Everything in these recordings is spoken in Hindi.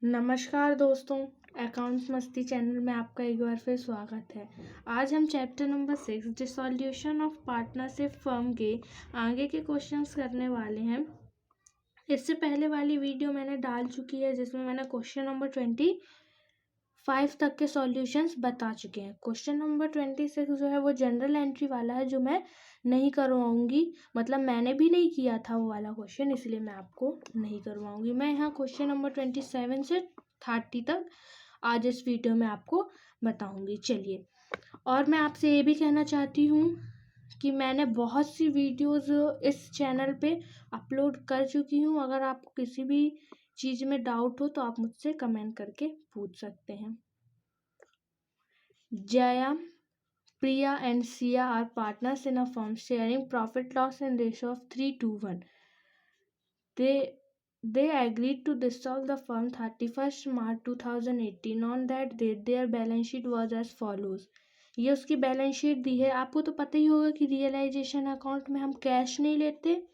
नमस्कार दोस्तों, अकाउंट्स मस्ती चैनल में आपका एक बार फिर स्वागत है। आज हम chapter number 6 dissolution of partnership firm के आगे के क्वेश्चंस करने वाले हैं। इससे पहले वाली वीडियो मैंने डाल चुकी है जिसमें मैंने क्वेश्चन नंबर 25 तक के सॉल्यूशंस बता चुके हैं। क्वेश्चन नंबर 26 जो है वो जनरल एंट्री वाला है, जो मैं नहीं करवाऊंगी। मतलब मैंने भी नहीं किया था वो वाला क्वेश्चन, इसलिए मैं आपको नहीं करवाऊंगी। मैं यहाँ क्वेश्चन नंबर 27 से 30 तक आज इस वीडियो में आपको बताऊंगी। चलिए, और मैं आपसे ये भी कहना चाहती हूँ कि मैंने बहुत सी वीडियोस इस चैनल पे अपलोड कर चुकी हूँ। अगर आपको किसी भी चीज़ में डाउट हो तो आप मुझसे कमेंट करके पूछ सकते हैं। Jaya, Priya and Sia are partners in a firm sharing profit loss in ratio of 3:1. They agreed to dissolve the firm 31st March 2018. On that date their balance sheet was as follows. ये उसकी बैलेंस शीट दी है। आपको तो पता ही होगा कि रियलाइजेशन अकाउंट में हम कैश नहीं लेते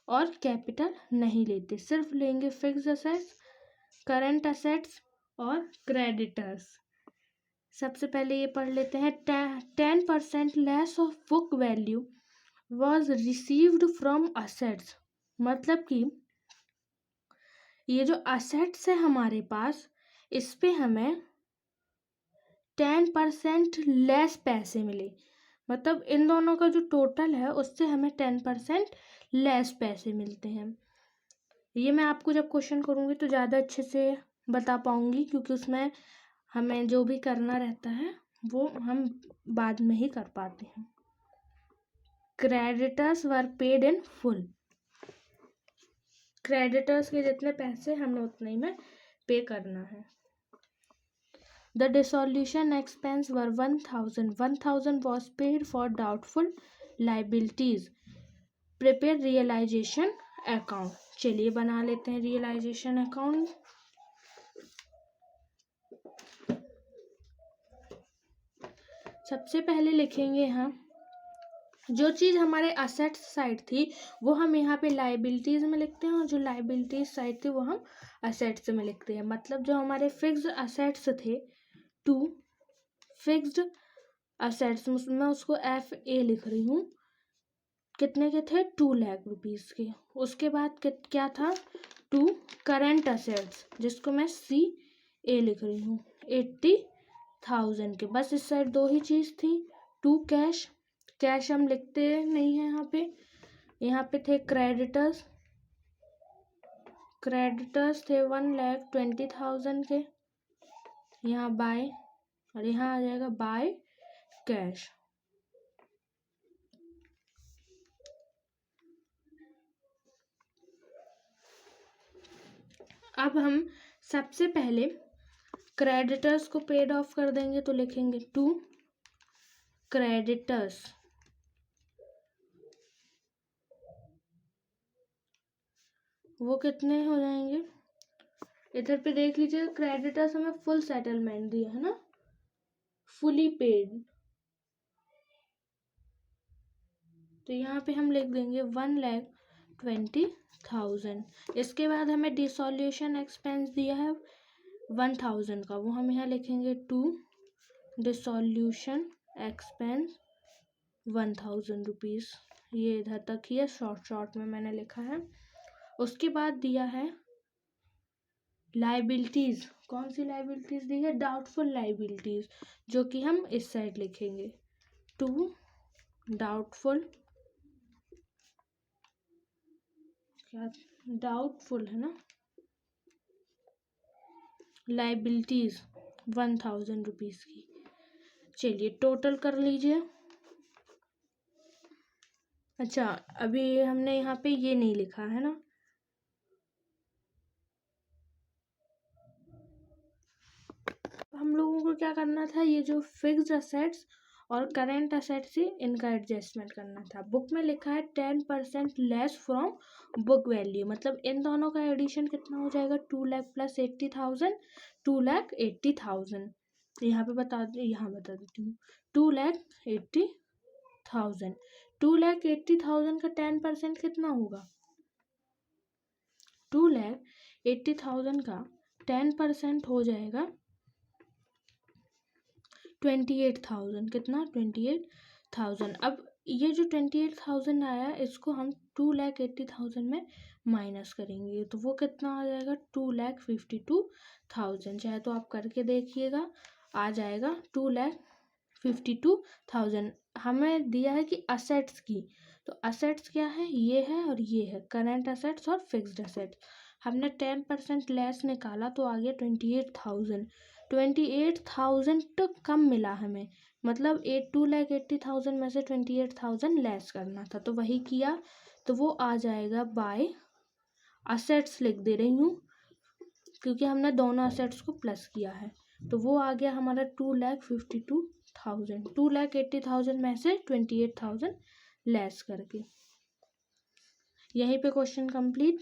और कैपिटल नहीं लेते, सिर्फ लेंगे फिक्स्ड असेट्स, करंट असेट्स और क्रेडिटर्स। सबसे पहले ये पढ़ लेते हैं। 10% less of book value was received from assets. मतलब कि ये जो असेट्स है हमारे पास, इस पे हमें 10% लेस पैसे मिले। मतलब इन दोनों का जो टोटल है उससे हमें 10% लेस पैसे मिलते हैं। ये मैं आपको जब क्वेश्चन करूँगी तो ज़्यादा अच्छे से बता पाऊँगी, क्योंकि उसमें हमें जो भी करना रहता है वो हम बाद में ही कर पाते हैं। Creditors were paid in full. Creditors के जितने पैसे हमें उतने ही में पे करना है। The dissolution expense were 1000 was paid for doubtful liabilities. Prepare realisation account. चलिए बना लेते हैं रियलाइजेशन अकाउंट। सबसे पहले लिखेंगे हम जो चीज़ हमारे असेट्स साइड थी वो हम यहाँ पे लाइबिलिटीज़ में लिखते हैं, और जो लाइबिलिटीज साइड थी वो हम असेट्स में लिखते हैं। मतलब जो हमारे फिक्स्ड असेट्स थे, 2 फिक्स्ड असेट्स, मैं उसको FA लिख रही हूँ। कितने के थे? 2 लाख रुपीज़ के। उसके बाद क्या था? 2 करंट असेट्स, जिसको मैं CA लिख रही हूँ, 80,000 के। बस इस साइड दो ही चीज़ थी। 2 कैश, कैश हम लिखते नहीं हैं यहाँ पे। यहाँ पे थे क्रेडिटर्स, क्रेडिटर्स थे 1,20,000 के। यहाँ बाय, और यहाँ आ जाएगा बाय कैश। अब हम सबसे पहले क्रेडिटर्स को पेड ऑफ कर देंगे, तो लिखेंगे 2 क्रेडिटर्स। वो कितने हो जाएंगे? इधर पे देख लीजिए, क्रेडिटर्स हमें फुल सेटलमेंट दिया है ना, फुली पेड। तो यहाँ पे हम लिख देंगे 1,20,000। इसके बाद हमें डिसॉल्यूशन एक्सपेंस दिया है 1,000 का, वो हम यहाँ लिखेंगे 2 डिसॉल्यूशन एक्सपेंस 1,000 रुपीज़। ये इधर तक ही है, शॉर्ट में मैंने लिखा है। उसके बाद दिया है लाइबिलिटीज़। कौन सी लाइबिलिटीज़ दी है? डाउटफुल लाइबिलिटीज़, जो कि हम इस साइड लिखेंगे 2 डाउटफुल, क्या डाउटफुल है ना, लाइबिलिटीज़ 1,000 रुपीज़ की। चलिए टोटल कर लीजिए। अच्छा, अभी हमने यहाँ पे ये नहीं लिखा है ना, हम लोगों को क्या करना था, ये जो फिक्स्ड असेट्स और करेंट असेट्स थी इनका एडजस्टमेंट करना था। बुक में लिखा है 10% लेस फ्रॉम बुक वैल्यू। मतलब इन दोनों का एडिशन कितना हो जाएगा? 2 लाख प्लस 80,000, 2,80,000। यहाँ पे बता देती हूँ, 2,80,000। 2,80,000 का 10% कितना होगा? 2,80,000 का 10% हो जाएगा 28,000। कितना? 28,000। अब ये जो 28,000 आया इसको हम 2,80,000 में माइनस करेंगे तो वो कितना आ जाएगा? 2,52,000। चाहे तो आप करके देखिएगा, आ जाएगा 2,52,000। हमें दिया है कि असेट्स की, तो असेट्स क्या है? ये है और ये है, करंट असेट्स और फिक्स्ड असेट्स। हमने 10% लेस निकाला तो आ गया 28,000। 28,000 तो कम मिला हमें, मतलब 2,80,000 में से 28,000 लेस करना था, तो वही किया। तो वो आ जाएगा बाय असेट्स, लिख दे रही हूँ क्योंकि हमने दोनों असेट्स को प्लस किया है। तो वो आ गया हमारा 2,52,000। 2,80,000 में से 28,000 लेस करके। यहीं पे क्वेश्चन कंप्लीट।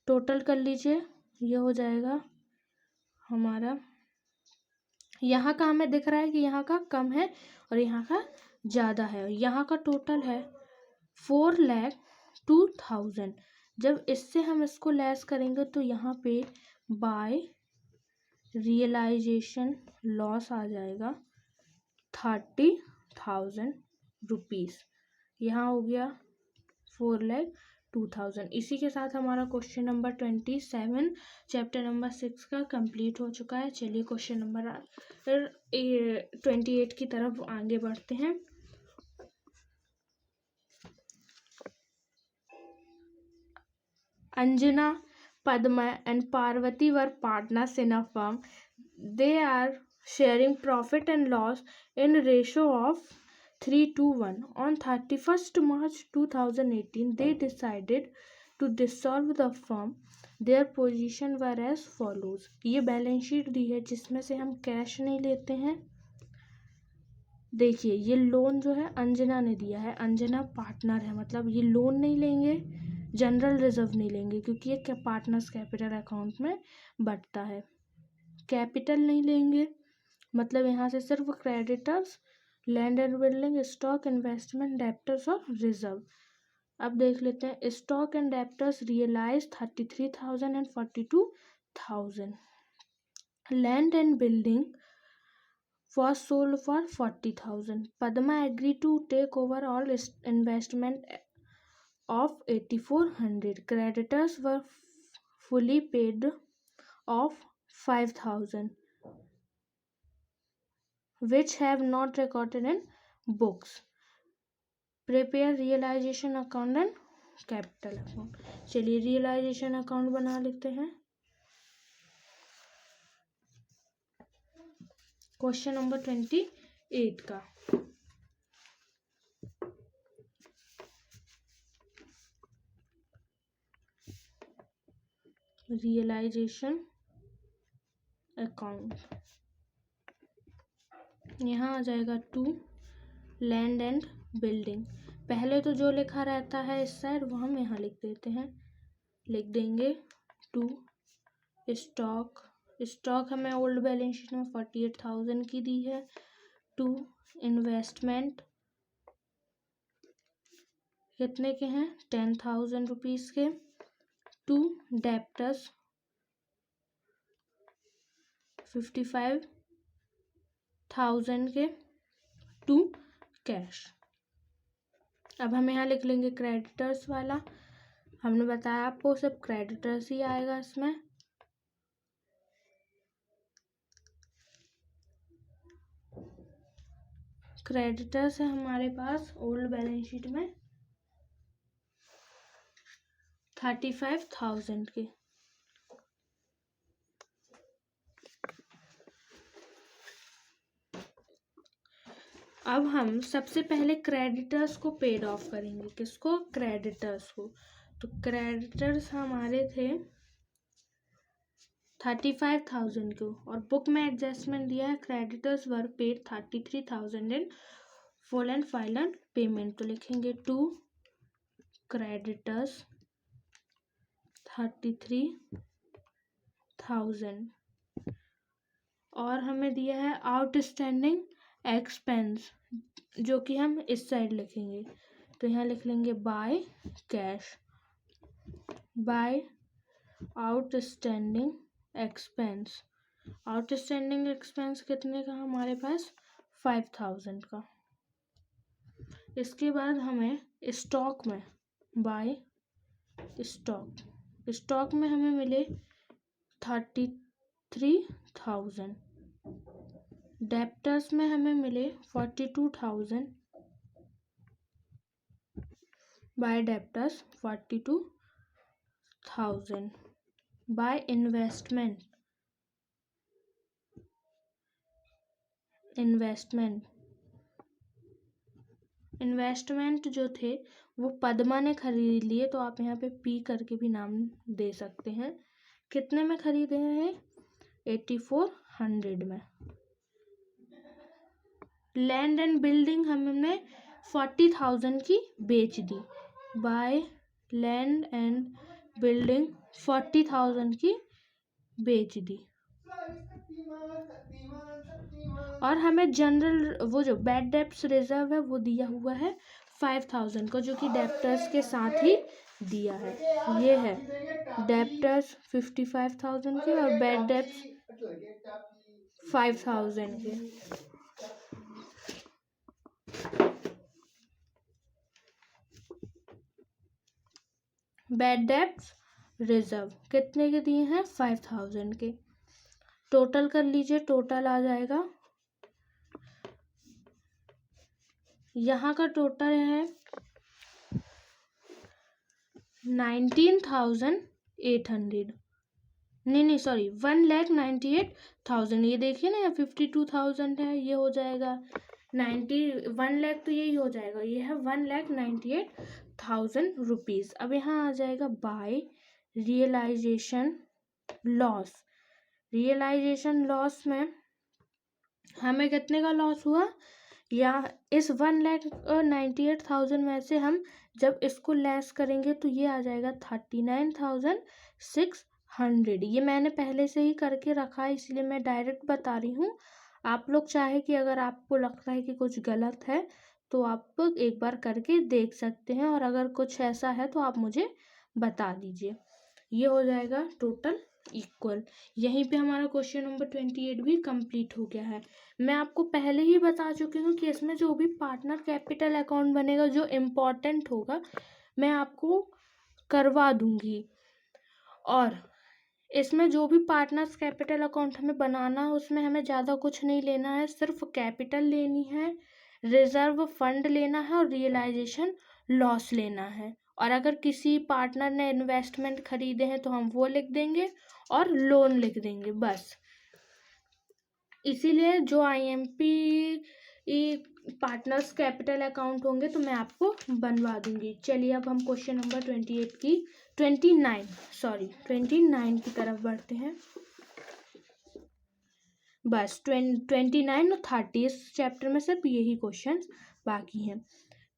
टोटल कर लीजिए, ये हो जाएगा हमारा, यहाँ का हमें दिख रहा है कि यहाँ का कम है और यहाँ का ज़्यादा है। यहाँ का टोटल है 4,02,000। जब इससे हम इसको लेस करेंगे तो यहाँ पे बाय रियलाइजेशन लॉस आ जाएगा 30,000 रुपीज़। यहाँ हो गया 4,02,000। इसी के साथ हमारा क्वेश्चन नंबर 27 चैप्टर नंबर 6 का कंप्लीट हो चुका है। चलिए क्वेश्चन नंबर 28 की तरफ आगे बढ़ते हैं। Anjana, Padma and Parvati were partners in a firm. They are sharing profit and loss in ratio of 3:1. On 31st March 2018, they decided to dissolve the firm. Their position were as follows. ये बैलेंस शीट दी है जिसमें से हम कैश नहीं लेते हैं। देखिए ये लोन जो है अंजना ने दिया है, अंजना पार्टनर है, मतलब ये लोन नहीं लेंगे, जनरल रिजर्व नहीं लेंगे क्योंकि ये पार्टनर्स कैपिटल अकाउंट में बढ़ता है। कैपिटल नहीं लेंगे, मतलब यहाँ से सिर्फ creditors, land and building, stock, investment, debtors और रिजर्व। अब देख लेते हैं। Stock and debtors realise 33,000 and 42,000। Land and building was sold for 40,000. Padma agreed to take over all investment of 8,400. Creditors were fully paid of 5,000, which have not recorded in books. Prepare realization account and capital account. चलिए realization account बना लेते हैं। क्वेश्चन नंबर 28 का रियलाइजेशन अकाउंट, यहाँ आ जाएगा 2 लैंड एंड बिल्डिंग। पहले तो जो लिखा रहता है इस साइड वो हम यहाँ लिख देते हैं, लिख देंगे 2 स्टॉक। स्टॉक हमें ओल्ड बैलेंस शीट में 48,000 की दी है। 2 इन्वेस्टमेंट कितने के हैं? 10,000 रुपीज़ के। 2 डेप्टर्स 55,000 के। 2 कैश। अब हम यहाँ लिख लेंगे क्रेडिटर्स वाला। हमने बताया आपको सिर्फ क्रेडिटर्स ही आएगा इसमें। क्रेडिटर्स है हमारे पास ओल्ड बैलेंस शीट में 35,000 के। अब हम सबसे पहले क्रेडिटर्स को पेड ऑफ करेंगे। किसको? क्रेडिटर्स को। तो क्रेडिटर्स हमारे थे 35,000 को और बुक में एडजस्टमेंट दिया है creditors were paid 33,000 in full and final payment. तो लिखेंगे 2 क्रेडिटर्स 33,000 और हमें दिया है आउटस्टैंडिंग एक्सपेंस जो कि हम इस साइड लिखेंगे। तो यहाँ लिख लेंगे by cash. By outstanding expense. Outstanding expense कितने का हमारे पास 5000 का। इसके बाद हमें स्टॉक में बाय स्टॉक में हमें मिले 33,000। डेप्टर्स में हमें मिले 42,000 बाय डेप्टर्स 42,000 बाय इन्वेस्टमेंट जो थे वो पद्मा ने खरीद लिए, तो आप यहाँ पे पी करके भी नाम दे सकते हैं। कितने में खरीदे हैं? 8400 में। लैंड एंड बिल्डिंग हमने 40,000 की बेच दी। बाय लैंड एंड बिल्डिंग 40,000 की बेच दी। और हमें जनरल वो जो बैड डेप्ट्स रिजर्व है वो दिया हुआ है 5,000 को, जो कि डेप्टर्स के साथ ही दिया है। ये है डेप्टर्स 55,000 के और बैड डेप्ट्स 5,000 के। बैड डेप्ट्स रिजर्व कितने के दिए हैं? 5,000 के। टोटल कर लीजिए, टोटल आ जाएगा, यहाँ का टोटल है 19,800। नहीं सॉरी 1,98,000। ये देखिए ना, 52,000 है, ये हो जाएगा 1 लाख, तो यही हो जाएगा। ये है 1,98,000 रुपीज़। अब यहाँ आ जाएगा by realisation loss. Realisation loss में हमें कितने का लॉस हुआ? या इस 1,98,000 में से हम जब इसको लेस करेंगे तो ये आ जाएगा 39,600। ये मैंने पहले से ही करके रखा है, इसलिए मैं डायरेक्ट बता रही हूँ। आप लोग चाहे कि अगर आपको लगता है कि कुछ गलत है तो आप एक बार करके देख सकते हैं, और अगर कुछ ऐसा है तो आप मुझे बता दीजिए। ये हो जाएगा टोटल इक्वल। यहीं पे हमारा क्वेश्चन नंबर 28 भी कंप्लीट हो गया है। मैं आपको पहले ही बता चुकी हूँ कि इसमें जो भी पार्टनर कैपिटल अकाउंट बनेगा जो इम्पोर्टेंट होगा मैं आपको करवा दूंगी, और इसमें जो भी पार्टनर्स कैपिटल अकाउंट हमें बनाना है उसमें हमें ज़्यादा कुछ नहीं लेना है, सिर्फ कैपिटल लेनी है, रिजर्व फंड लेना है और रियलाइजेशन लॉस लेना है। और अगर किसी पार्टनर ने इन्वेस्टमेंट खरीदे हैं तो हम वो लिख देंगे और लोन लिख देंगे, बस। इसीलिए जो IMP पार्टनर्स कैपिटल अकाउंट होंगे तो मैं आपको बनवा दूंगी। चलिए अब हम क्वेश्चन नंबर 29 की तरफ बढ़ते हैं। बस 29 और 30 इस चैप्टर में सिर्फ यही क्वेश्चन बाकी हैं।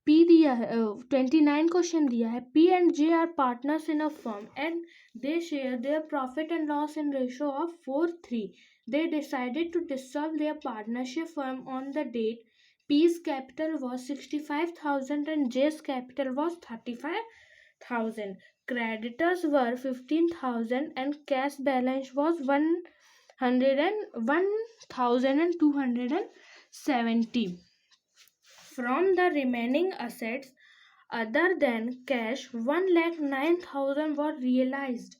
P दिया है 29 क्वेश्चन दिया है। P and J are partners in a firm and they share their profit and loss in ratio of 4:3. They decided to dissolve their partnership firm on the date. P's capital was 65,000 and J's capital was 35,000. Creditors were 15,000 and cash balance was 1,270. From the remaining assets other than cash, 1,09,000 were realized.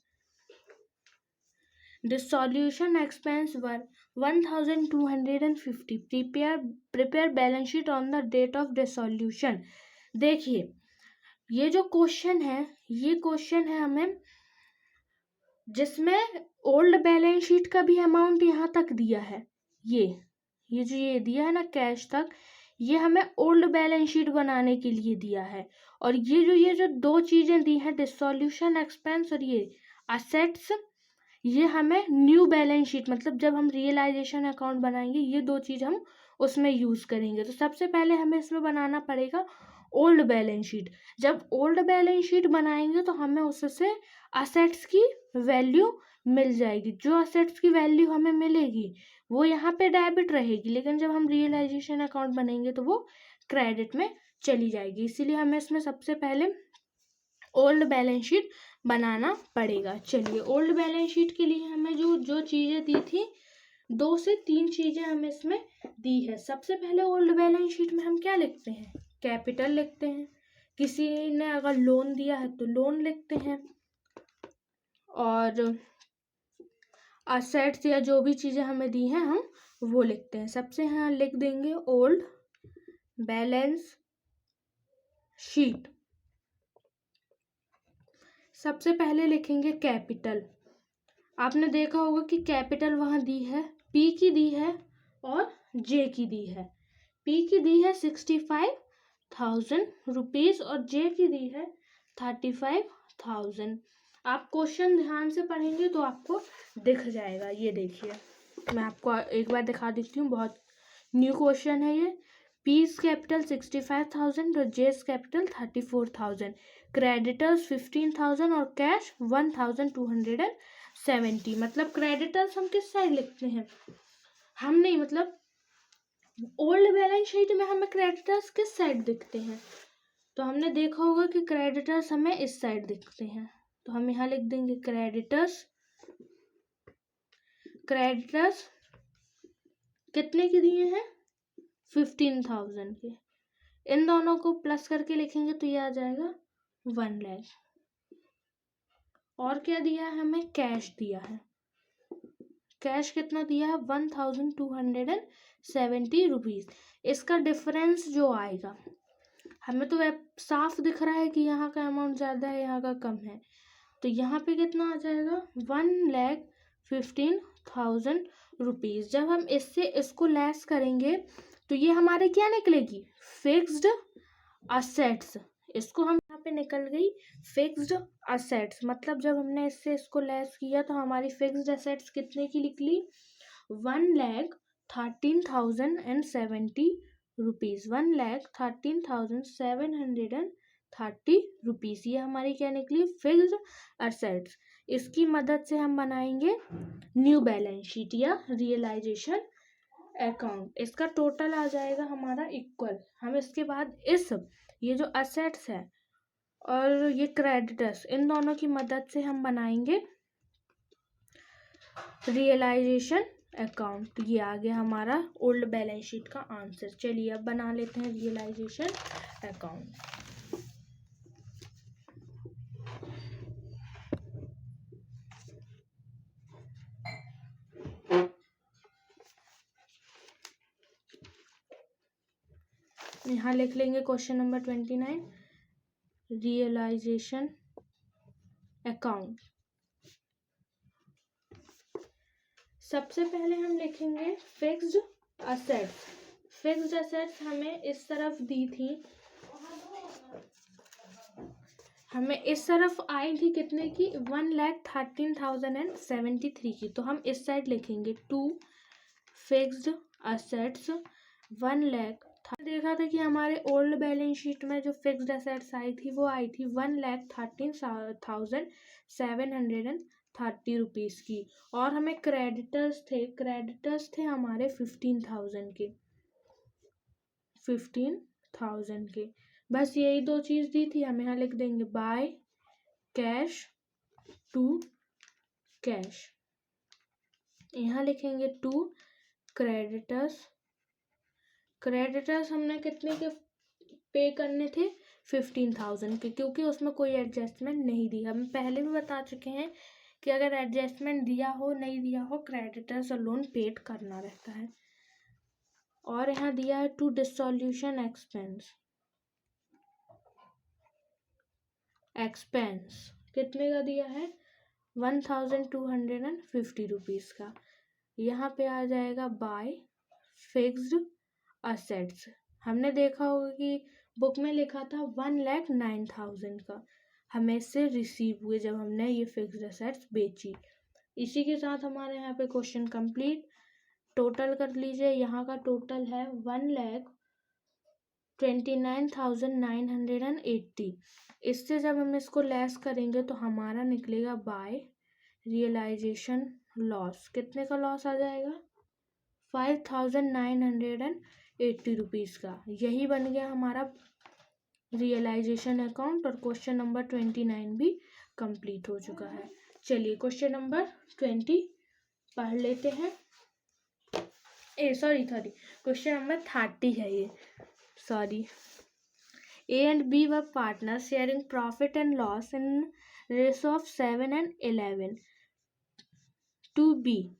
Dissolution expense were 1,250. Prepare balance sheet on the date of dissolution. देखिए ये जो क्वेश्चन है, ये क्वेश्चन है हमें जिसमें ओल्ड बैलेंस शीट का भी अमाउंट यहाँ तक दिया है। ये जो ये दिया है ना कैश तक, ये हमें ओल्ड बैलेंस शीट बनाने के लिए दिया है। और ये जो दो चीज़ें दी हैं, डिसॉल्यूशन एक्सपेंस और ये असेट्स, ये हमें न्यू बैलेंस शीट मतलब जब हम रियलाइजेशन अकाउंट बनाएंगे ये दो चीज़ हम उसमें यूज़ करेंगे। तो सबसे पहले हमें इसमें बनाना पड़ेगा ओल्ड बैलेंस शीट। जब ओल्ड बैलेंस शीट बनाएंगे तो हमें उससे असेट्स की वैल्यू मिल जाएगी। जो असेट्स की वैल्यू हमें मिलेगी वो यहाँ पे डेबिट रहेगी, लेकिन जब हम रियलाइजेशन अकाउंट बनाएंगे तो वो क्रेडिट में चली जाएगी। इसीलिए हमें इसमें सबसे पहले ओल्ड बैलेंस शीट बनाना पड़ेगा। चलिए, ओल्ड बैलेंस शीट के लिए हमें जो जो चीज़ें दी थी, 2 से 3 चीज़ें हमें इसमें दी है। सबसे पहले ओल्ड बैलेंस शीट में हम क्या लिखते हैं? कैपिटल लिखते हैं। किसी ने अगर लोन दिया है तो लोन लिखते हैं, और असेट्स या जो भी चीज़ें हमें दी हैं हम वो लिखते हैं। सबसे यहाँ लिख देंगे ओल्ड बैलेंस शीट। सबसे पहले लिखेंगे कैपिटल। आपने देखा होगा कि कैपिटल वहाँ दी है, पी की दी है और जे की दी है। पी की दी है 65,000 रुपीज़ और जे की दी है 35,000। आप क्वेश्चन ध्यान से पढ़ेंगे तो आपको दिख जाएगा। ये देखिए, मैं आपको एक बार दिखा देती हूँ, बहुत न्यू क्वेश्चन है ये। पीज कैपिटल 65,000 और जेस कैपिटल 34,000, क्रेडिटर्स 15,000 और कैश 1,270। मतलब क्रेडिटर्स हम किस साइड लिखते हैं? हम नहीं, मतलब ओल्ड बैलेंस शीट में हमें क्रेडिटर्स किस साइड दिखते हैं? तो हमने देखा होगा कि क्रेडिटर्स हमें इस साइड दिखते हैं, तो हम यहाँ लिख देंगे क्रेडिटर्स। क्रेडिटर्स कितने के दिए हैं? 15,000 के। इन दोनों को प्लस करके लिखेंगे तो ये आ जाएगा 1 लाख। और क्या दिया है हमें? कैश दिया है। कैश कितना दिया है? 1,270 रुपीज़। इसका डिफरेंस जो आएगा, हमें तो साफ दिख रहा है कि यहाँ का अमाउंट ज़्यादा है, यहाँ का कम है, तो यहाँ पे कितना आ जाएगा? 1,15,000 रुपीज़। जब हम इससे इसको लेस करेंगे तो ये हमारे क्या निकलेगी? Fixed assets. इसको हम यहाँ पे निकल गई फिक्स्ड असेट्स। मतलब जब हमने इससे इसको लेस किया तो हमारी फिक्स्ड असेट्स कितने की निकली? 1,13,070 रुपीज़। 1,13,730 रुपीज़। ये हमारी क्या निकली? Fixed assets. इसकी मदद से हम बनाएंगे न्यू बैलेंस शीट या रियलाइजेशन अकाउंट। इसका टोटल आ जाएगा हमारा इक्वल। हम इसके बाद ये जो असेट्स है और ये क्रेडिटर्स, इन दोनों की मदद से हम बनाएंगे रियलाइजेशन अकाउंट। ये आ गया हमारा ओल्ड बैलेंस शीट का आंसर। चलिए अब बना लेते हैं रियलाइजेशन अकाउंट। यहाँ लिख लेंगे क्वेश्चन नंबर 29, रियलाइजेशन अकाउंट। सबसे पहले हम लिखेंगे फिक्स्ड असेट्स। फिक्स्ड असेट्स हमें इस तरफ दी थी, हमें इस तरफ आई थी कितने की? 1,13,073 की। तो हम इस साइड लिखेंगे 2 फिक्स्ड असेट्स 1 लाख। देखा था कि हमारे ओल्ड बैलेंस शीट में जो फिक्स्ड असेट्स आई थी वो आई थी 1,13,730 रुपीज़ की। और हमें क्रेडिटर्स थे हमारे 15,000 के। 15,000 के। बस यही 2 चीज़ दी थी। हम यहाँ लिख देंगे बाय कैश टू कैश। यहाँ लिखेंगे टू क्रेडिटर्स। क्रेडिटर्स हमने कितने के पे करने थे? 15,000 के, क्योंकि उसमें कोई एडजस्टमेंट नहीं दी। हम पहले भी बता चुके हैं कि अगर एडजस्टमेंट दिया हो नहीं दिया हो, क्रेडिटर्स और लोन पेड करना रहता है। और यहाँ दिया है टू डिसोल्यूशन एक्सपेंस कितने का दिया है? 1,250 रुपीज़ का। यहाँ पे आ जाएगा बाय फिक्स्ड असेट्स। हमने देखा होगा कि बुक में लिखा था 1,09,000 का, हमें इससे रिसीव हुए जब हमने ये फिक्स्ड असेट्स बेची। इसी के साथ हमारे यहाँ पे क्वेश्चन कंप्लीट। टोटल कर लीजिए, यहाँ का टोटल है 1,29,980। इससे जब हम इसको लेस करेंगे तो हमारा निकलेगा बाय रियलाइजेशन लॉस। कितने का लॉस आ जाएगा? 5,980 रुपीज़ का। यही बन गया हमारा रियलाइजेशन अकाउंट और क्वेश्चन नंबर 29 भी कंप्लीट हो चुका है। चलिए क्वेश्चन नंबर 20 पढ़ लेते हैं। सॉरी क्वेश्चन नंबर 30 है ये, sorry. A and B were partners sharing profit and loss in ratio of 7 and 11 to B.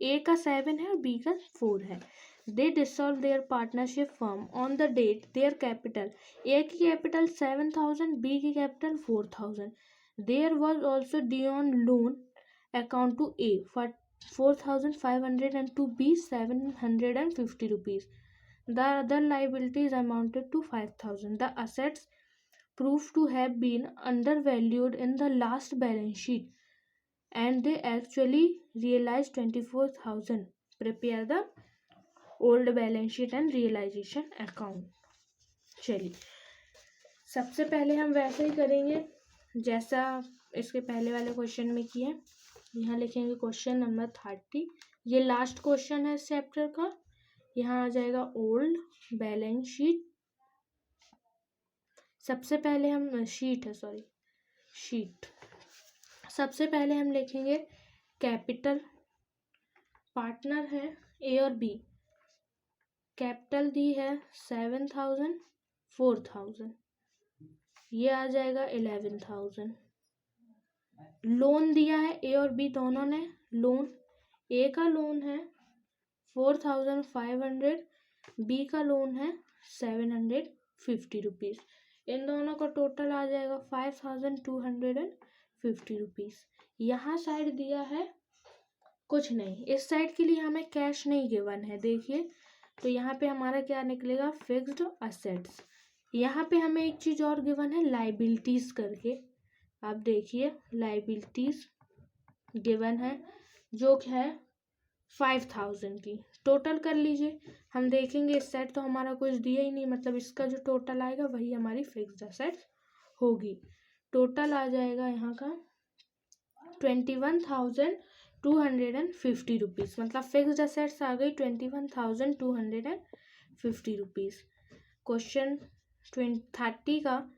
A का 7 है और B का 4 है। They dissolved their partnership firm on the date their capital, A की capital 7,000, B की capital 4,000. There was also due on loan account to A for 4,500 and to B 750 rupees. The other liabilities amounted to 5,000. The assets proved to have been undervalued in the last balance sheet and they actually realized 24,000. Prepare the old balance sheet and realization account. चलिए सबसे पहले हम वैसे ही करेंगे जैसा इसके पहले वाले क्वेश्चन में किए। यहाँ लिखेंगे क्वेश्चन नंबर 30, ये लास्ट क्वेश्चन है इस चैप्टर का। यहाँ आ जाएगा ओल्ड बैलेंस शीट। सबसे पहले हम शीट सबसे पहले हम लिखेंगे कैपिटल। पार्टनर है ए और बी, कैपिटल दी है 7,000, 4,000, ये आ जाएगा 11,000। लोन दिया है ए और बी दोनों ने। लोन ए का लोन है 4,500, बी का लोन है 750 रुपीज़। इन दोनों का टोटल आ जाएगा 5,250 रुपीज़। यहाँ साइड दिया है कुछ नहीं, इस साइड के लिए हमें कैश नहीं गिवन है। देखिए तो यहाँ पे हमारा क्या निकलेगा, फिक्स्ड असेट्स। यहाँ पे हमें एक चीज़ और गिवन है लाइबिलिटीज करके। आप देखिए लाइबिलिटीज गिवन है जो है 5,000 की। टोटल कर लीजिए, हम देखेंगे इस साइड तो हमारा कुछ दिया ही नहीं, मतलब इसका जो टोटल आएगा वही हमारी फिक्स्ड असेट्स होगी। टोटल आ जाएगा यहाँ का 21,250 रुपीज़, मतलब फिक्स्ड असेट्स आ गई 21,250 रुपीज़। क्वेश्चन 30 का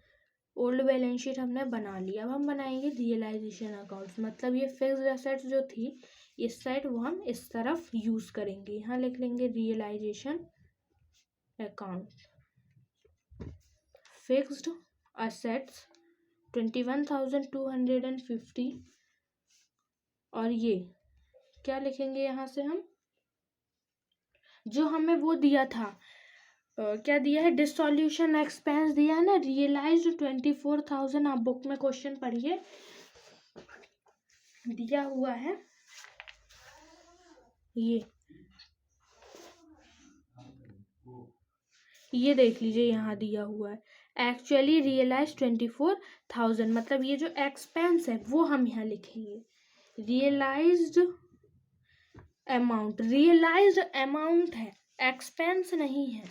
ओल्ड बैलेंस शीट हमने बना लिया। अब हम बनाएंगे रियलाइजेशन अकाउंट्स, मतलब ये फिक्स्ड असेट्स जो थी इस साइड वो हम इस तरफ यूज़ करेंगे। यहाँ लिख लेंगे रियलाइजेशन अकाउंट। फिक्स्ड असेट्स 21,250 और ये क्या लिखेंगे यहाँ से हम, जो हमें वो दिया था क्या दिया है, डिसॉल्यूशन एक्सपेंस दिया है ना, रियलाइज्ड 24,000। आप बुक में क्वेश्चन पढ़िए, दिया हुआ है ये देख लीजिए यहाँ दिया हुआ है एक्चुअली रियलाइज 24,000, मतलब ये जो एक्सपेंस है वो हम यहाँ लिखेंगे रियलाइज्ड अमाउंट है, एक्सपेंस नहीं है।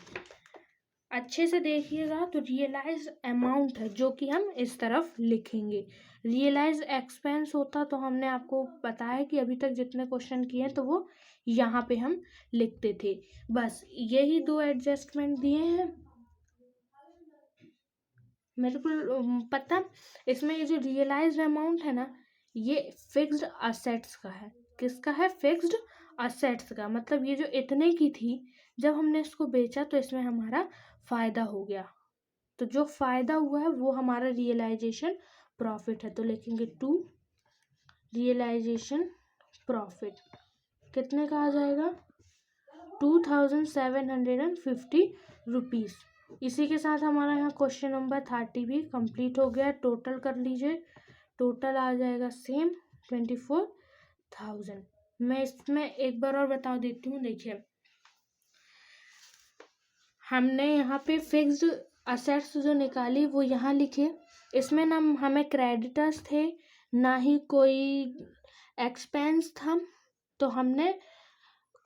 अच्छे से देखिएगा तो रियलाइज अमाउंट है जो कि हम इस तरफ लिखेंगे। रियलाइज एक्सपेंस होता तो हमने आपको बताया कि अभी तक जितने क्वेश्चन किए तो वो यहाँ पे हम लिखते थे। बस यही दो एडजस्टमेंट दिए हैं। मेरे को पता इसमें ये जो रियलाइज्ड अमाउंट है ना ये फिक्स्ड असेट्स का है। किसका है, फिक्स्ड असेट्स का, मतलब ये जो इतने की थी जब हमने इसको बेचा तो इसमें हमारा फ़ायदा हो गया, तो जो फ़ायदा हुआ है वो हमारा रियलाइजेशन प्रॉफिट है। तो लिखेंगे टू रियलाइजेशन प्रॉफिट कितने का आ जाएगा 2,750 रुपीज़। इसी के साथ हमारा यहाँ क्वेश्चन नंबर 30 भी कंप्लीट हो गया। टोटल कर लीजिए, टोटल आ जाएगा सेम 24,000। मैं इसमें एक बार और बता देती हूँ। देखिए हमने यहाँ पे फिक्स्ड असेट्स जो निकाली वो यहाँ लिखे, इसमें ना हमें क्रेडिटर्स थे ना ही कोई एक्सपेंस था, तो हमने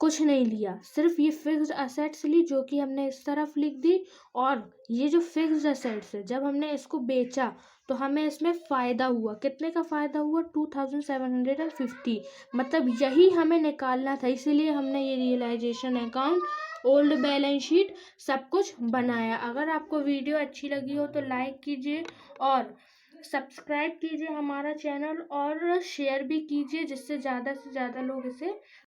कुछ नहीं लिया, सिर्फ ये फिक्स्ड असेट्स ली जो कि हमने इस तरफ लिख दी। और ये जो फिक्स्ड असेट्स है जब हमने इसको बेचा तो हमें इसमें फ़ायदा हुआ। कितने का फ़ायदा हुआ 2,750, मतलब यही हमें निकालना था, इसीलिए हमने ये realisation account old balance sheet सब कुछ बनाया। अगर आपको वीडियो अच्छी लगी हो तो लाइक कीजिए और सब्सक्राइब कीजिए हमारा चैनल और शेयर भी कीजिए, जिससे ज़्यादा से ज़्यादा लोग इसे